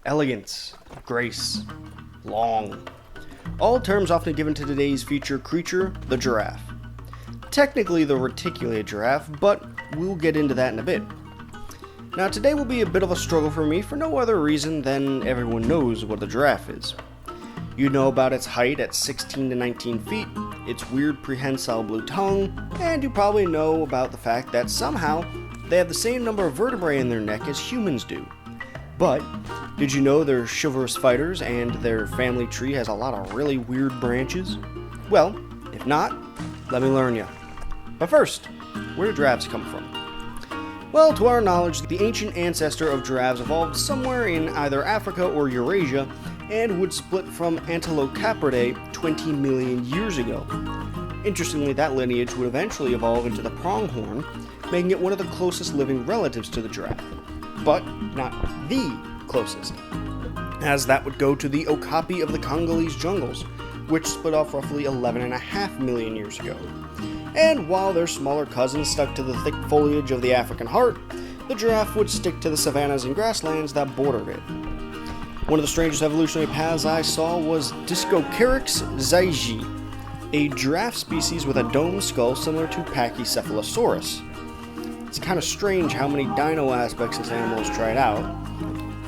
elegance, grace, long. All terms often given to today's featured creature, the giraffe. Technically the reticulated giraffe, but we'll get into that in a bit. Now today will be a bit of a struggle for me for no other reason than everyone knows what a giraffe is. You know about its height at 16 to 19 feet, its weird prehensile blue tongue, and you probably know about the fact that somehow they have the same number of vertebrae in their neck as humans do. But did you know they're chivalrous fighters and their family tree has a lot of really weird branches? Well, if not, let me learn you. But first, where do giraffes come from? Well, to our knowledge, the ancient ancestor of giraffes evolved somewhere in either Africa or Eurasia and would split from Antilocapridae 20 million years ago. Interestingly, that lineage would eventually evolve into the pronghorn, making it one of the closest living relatives to the giraffe. But not the closest, as that would go to the okapi of the Congolese jungles, which split off roughly 11.5 million years ago. And while their smaller cousins stuck to the thick foliage of the African heart, the giraffe would stick to the savannas and grasslands that bordered it. One of the strangest evolutionary paths I saw was Discocaryx zaiji, a giraffe species with a domed skull similar to Pachycephalosaurus. It's kind of strange how many dino aspects this animal has tried out.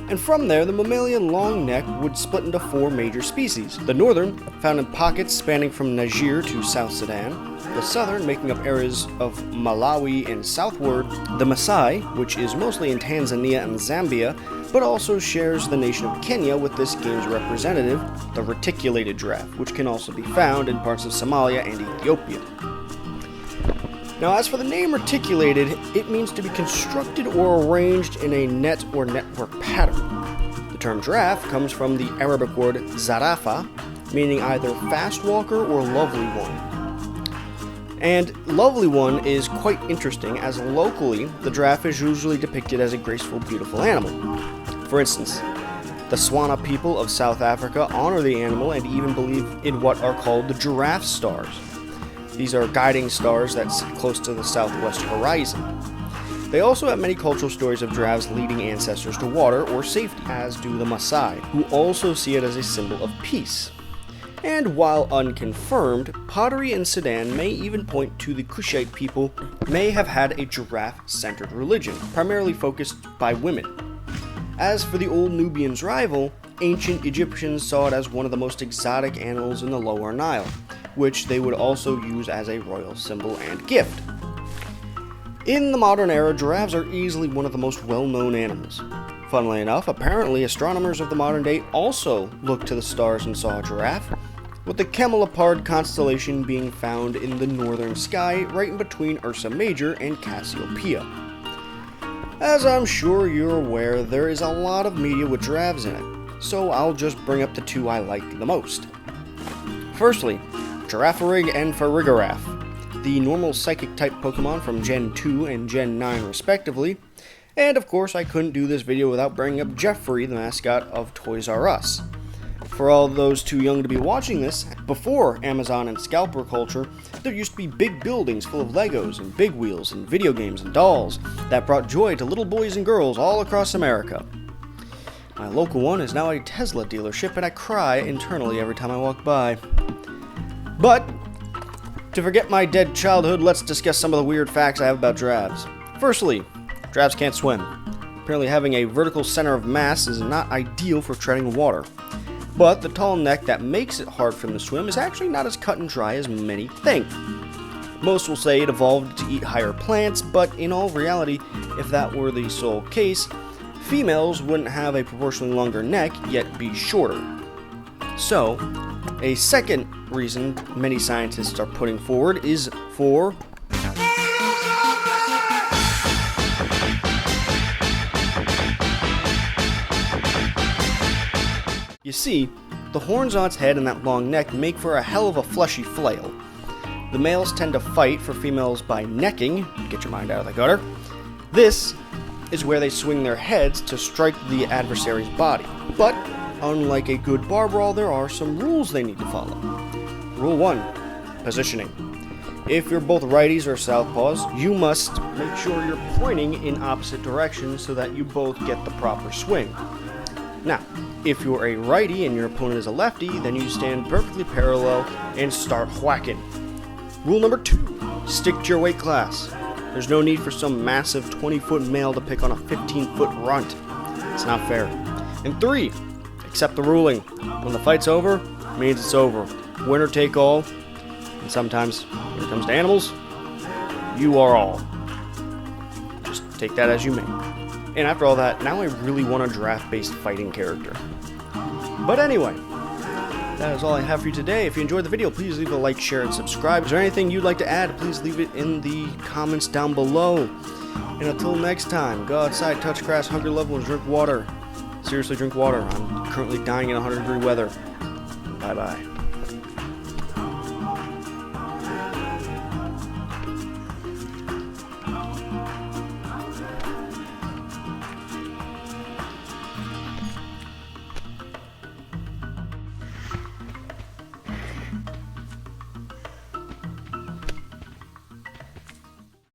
And from there, the mammalian long neck would split into four major species. The northern, found in pockets spanning from Niger to South Sudan. The southern, making up areas of Malawi and southward. The Maasai, which is mostly in Tanzania and Zambia, but also shares the nation of Kenya with this game's representative, the reticulated giraffe, which can also be found in parts of Somalia and Ethiopia. Now, as for the name reticulated, it means to be constructed or arranged in a net or network pattern. The term giraffe comes from the Arabic word zarafa, meaning either fast walker or lovely one. And lovely one is quite interesting, as locally, the giraffe is usually depicted as a graceful, beautiful animal. For instance, the Swana people of South Africa honor the animal and even believe in what are called the giraffe stars. These are guiding stars that sit close to the southwest horizon. They also have many cultural stories of giraffes leading ancestors to water or safety, as do the Maasai, who also see it as a symbol of peace. And while unconfirmed, pottery in Sudan may even point to the Kushite people may have had a giraffe-centered religion, primarily focused by women. As for the old Nubian's rival, ancient Egyptians saw it as one of the most exotic animals in the Lower Nile, which they would also use as a royal symbol and gift. In the modern era, giraffes are easily one of the most well-known animals. Funnily enough, apparently astronomers of the modern day also looked to the stars and saw a giraffe, with the Camelopard constellation being found in the northern sky right in between Ursa Major and Cassiopeia. As I'm sure you're aware, there is a lot of media with giraffes in it, so I'll just bring up the two I like the most. Firstly, Giraffarig and Farigiraf, the normal psychic type Pokemon from Gen 2 and Gen 9 respectively, and of course I couldn't do this video without bringing up Jeffrey, the mascot of Toys R Us. For all those too young to be watching this, before Amazon and scalper culture, there used to be big buildings full of Legos and Big Wheels and video games and dolls that brought joy to little boys and girls all across America. My local one is now a Tesla dealership and I cry internally every time I walk by. But, to forget my dead childhood, let's discuss some of the weird facts I have about giraffes. Firstly, giraffes can't swim. Apparently having a vertical center of mass is not ideal for treading water. But the tall neck that makes it hard for them to swim is actually not as cut and dry as many think. Most will say it evolved to eat higher plants, but in all reality, if that were the sole case, females wouldn't have a proportionally longer neck, yet be shorter. So, a second reason many scientists are putting forward is for you see, the horns on its head and that long neck make for a hell of a fleshy flail. The males tend to fight for females by necking, get your mind out of the gutter. This is where they swing their heads to strike the adversary's body. But, unlike a good bar brawl, there are some rules they need to follow. Rule 1. Positioning. If you're both righties or southpaws, you must make sure you're pointing in opposite directions so that you both get the proper swing. Now, if you're a righty and your opponent is a lefty, then you stand perfectly parallel and start whacking. Rule number 2, stick to your weight class. There's no need for some massive 20-foot male to pick on a 15-foot runt. It's not fair. And 3, accept the ruling. When the fight's over, it means it's over. Winner take all. And sometimes, when it comes to animals, you are all. Just take that as you may. And after all that, now I really want a giraffe-based fighting character. But anyway, that is all I have for you today. If you enjoyed the video, please leave a like, share, and subscribe. Is there anything you'd like to add? Please leave it in the comments down below. And until next time, go outside, touch grass, hug your loved ones, drink water. Seriously, drink water. I'm currently dying in 100-degree weather. Bye-bye.